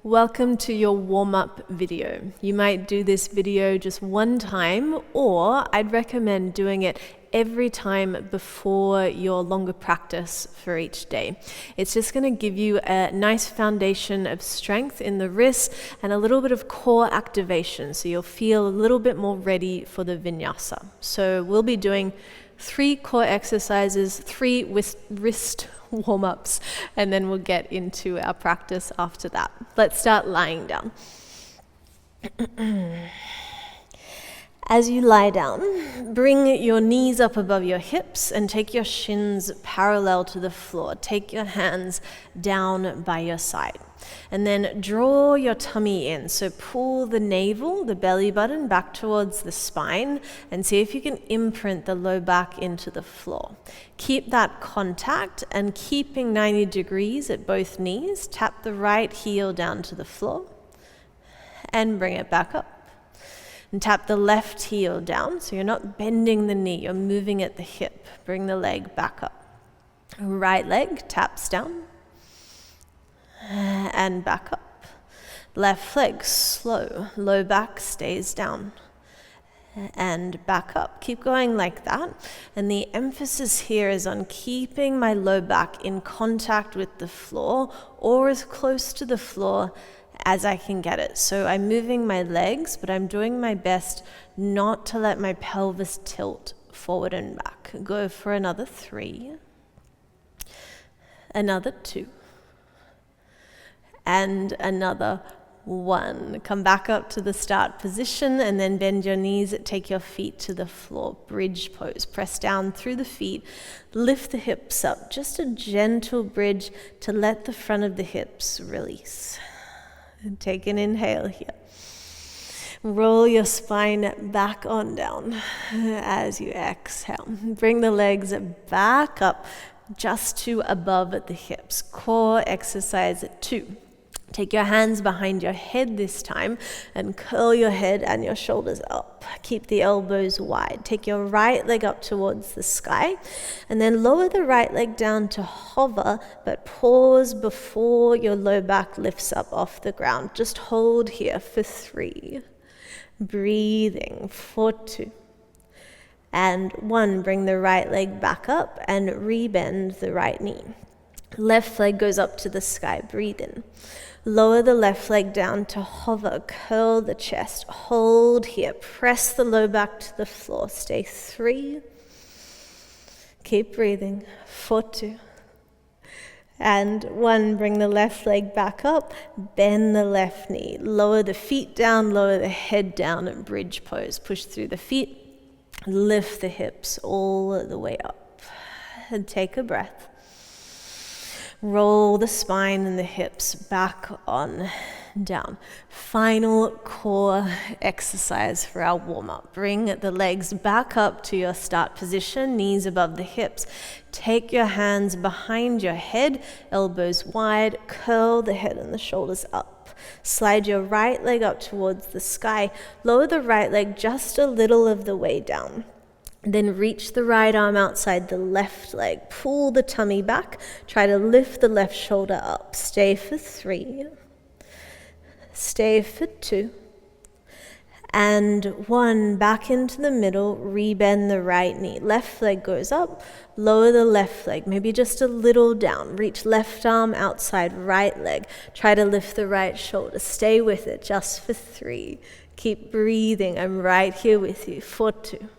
Welcome to your warm-up video. You might do this video just one time, or I'd recommend doing it every time before your longer practice for each day. It's just going to give you a nice foundation of strength in the wrists and a little bit of core activation, so you'll feel a little bit more ready for the vinyasa. So we'll be doing 3 core exercises, 3 wrist warm-ups, and then we'll get into our practice after that. Let's start lying down. As you lie down, bring your knees up above your hips and take your shins parallel to the floor. Take your hands down by your side. And then draw your tummy in. So pull the navel, the belly button, back towards the spine and see if you can imprint the low back into the floor. Keep that contact and keeping 90 degrees at both knees. Tap the right heel down to the floor and bring it back up. And tap the left heel down, so you're not bending the knee, you're moving at the hip. Bring the leg back up. Right leg taps down and back up. Left leg slow, low back stays down and back up. Keep going like that. And the emphasis here is on keeping my low back in contact with the floor or as close to the floor as I can get it. So I'm moving my legs, but I'm doing my best not to let my pelvis tilt forward and back. Go for another 3, another 2, and another 1. Come back up to the start position and then bend your knees, take your feet to the floor, bridge pose. Press down through the feet, lift the hips up, just a gentle bridge to let the front of the hips release. And take an inhale here. Roll your spine back on down as you exhale. Bring the legs back up just to above the hips. Core exercise 2. Take your hands behind your head this time and curl your head and your shoulders up. Keep the elbows wide. Take your right leg up towards the sky and then lower the right leg down to hover, but pause before your low back lifts up off the ground. Just hold here for 3. Breathing for 2. And 1, bring the right leg back up and rebend the right knee. Left leg goes up to the sky. Breathe in. Lower the left leg down to hover, curl the chest, hold here, press the low back to the floor, stay 3, keep breathing, for 2, and 1, bring the left leg back up, bend the left knee, lower the feet down, lower the head down, and bridge pose, push through the feet, lift the hips all the way up, and take a breath. Roll the spine and the hips back on down. Final core exercise for our warm-up. Bring the legs back up to your start position, knees above the hips. Take your hands behind your head, elbows wide, curl the head and the shoulders up. Slide your right leg up towards the sky. Lower the right leg just a little of the way down. Then reach the right arm outside the left leg. Pull the tummy back. Try to lift the left shoulder up. Stay for 3. Stay for 2. And 1, back into the middle. Rebend the right knee. Left leg goes up. Lower the left leg, maybe just a little down. Reach left arm outside right leg. Try to lift the right shoulder. Stay with it just for 3. Keep breathing. I'm right here with you for 2.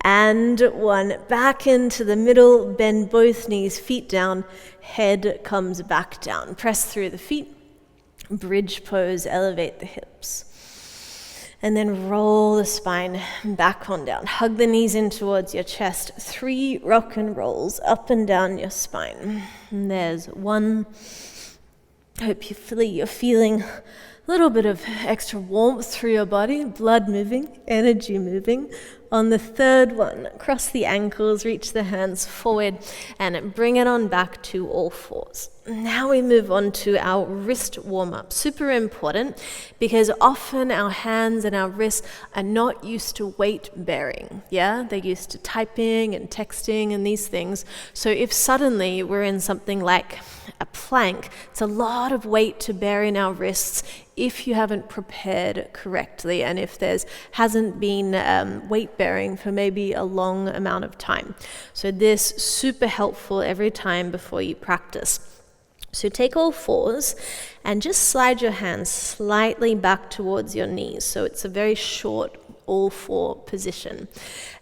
And 1, back into the middle, bend both knees, feet down, head comes back down. Press through the feet, bridge pose, elevate the hips. And then roll the spine back on down. Hug the knees in towards your chest. 3 rock and rolls up and down your spine. And there's 1. Hopefully you're feeling a little bit of extra warmth through your body, blood moving, energy moving. On the 3rd one, cross the ankles, reach the hands forward, and bring it on back to all 4s. Now we move on to our wrist warm-up. Super important because often our hands and our wrists are not used to weight bearing. Yeah, they're used to typing and texting and these things. So if suddenly we're in something like a plank, it's a lot of weight to bear in our wrists if you haven't prepared correctly and if there's hasn't been weight bearing for maybe a long amount of time. So this super helpful every time before you practice. So take all fours and just slide your hands slightly back towards your knees. So it's a very short all four position.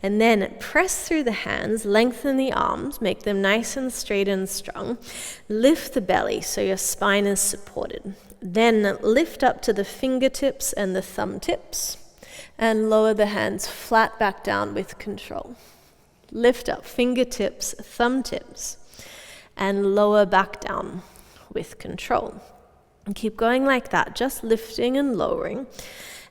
And then press through the hands, lengthen the arms, make them nice and straight and strong. Lift the belly so your spine is supported. Then lift up to the fingertips and the thumb tips and lower the hands flat back down with control. Lift up fingertips, thumb tips, and lower back down with control. And keep going like that, just lifting and lowering.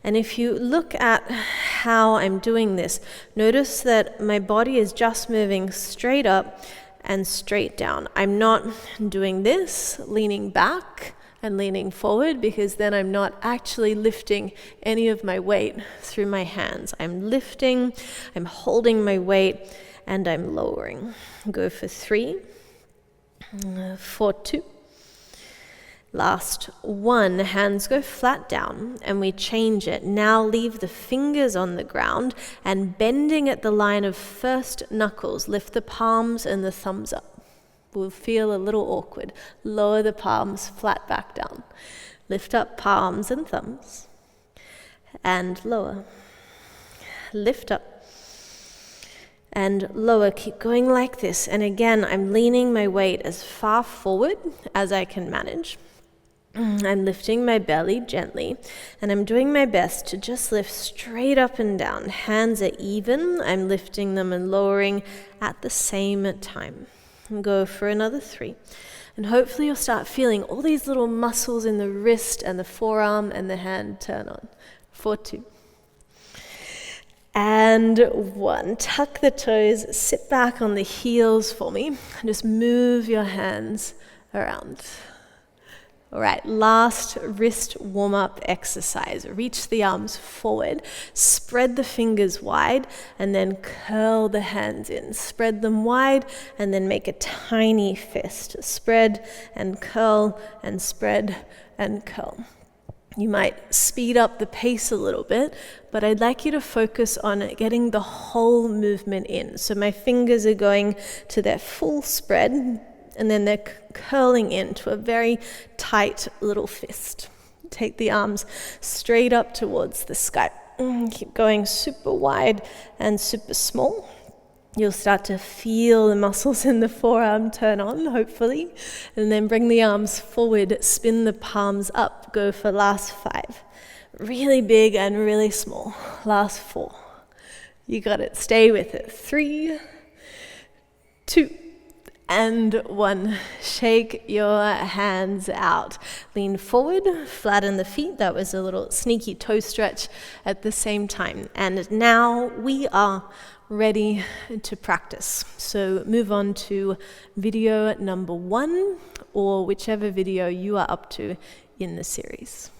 And if you look at how I'm doing this, notice that my body is just moving straight up and straight down. I'm not doing this, leaning back and leaning forward, because then I'm not actually lifting any of my weight through my hands. I'm lifting, I'm holding my weight, and I'm lowering. Go for 3, for 2. Last 1, hands go flat down and we change it. Now leave the fingers on the ground and bending at the line of first knuckles, lift the palms and the thumbs up. Will feel a little awkward. Lower the palms flat back down. Lift up palms and thumbs and lower. Lift up and lower. Keep going like this. And again, I'm leaning my weight as far forward as I can manage. I'm lifting my belly gently, and I'm doing my best to just lift straight up and down. Hands are even. I'm lifting them and lowering at the same time. And go for another 3. And hopefully you'll start feeling all these little muscles in the wrist and the forearm and the hand turn on. For 2. And 1. Tuck the toes, sit back on the heels for me, and just move your hands around. All right, last wrist warm-up exercise. Reach the arms forward, spread the fingers wide, and then curl the hands in. Spread them wide, and then make a tiny fist. Spread and curl, and spread and curl. You might speed up the pace a little bit, but I'd like you to focus on getting the whole movement in. So my fingers are going to their full spread, and then they're curling into a very tight little fist. Take the arms straight up towards the sky. Keep going super wide and super small. You'll start to feel the muscles in the forearm turn on, hopefully. And then bring the arms forward, spin the palms up. Go for last 5. Really big and really small. Last 4. You got it. Stay with it. 3, 2, and 1. Shake your hands out. Lean forward, flatten the feet. That was a little sneaky toe stretch at the same time. And now we are ready to practice. So move on to video number 1, or whichever video you are up to in the series.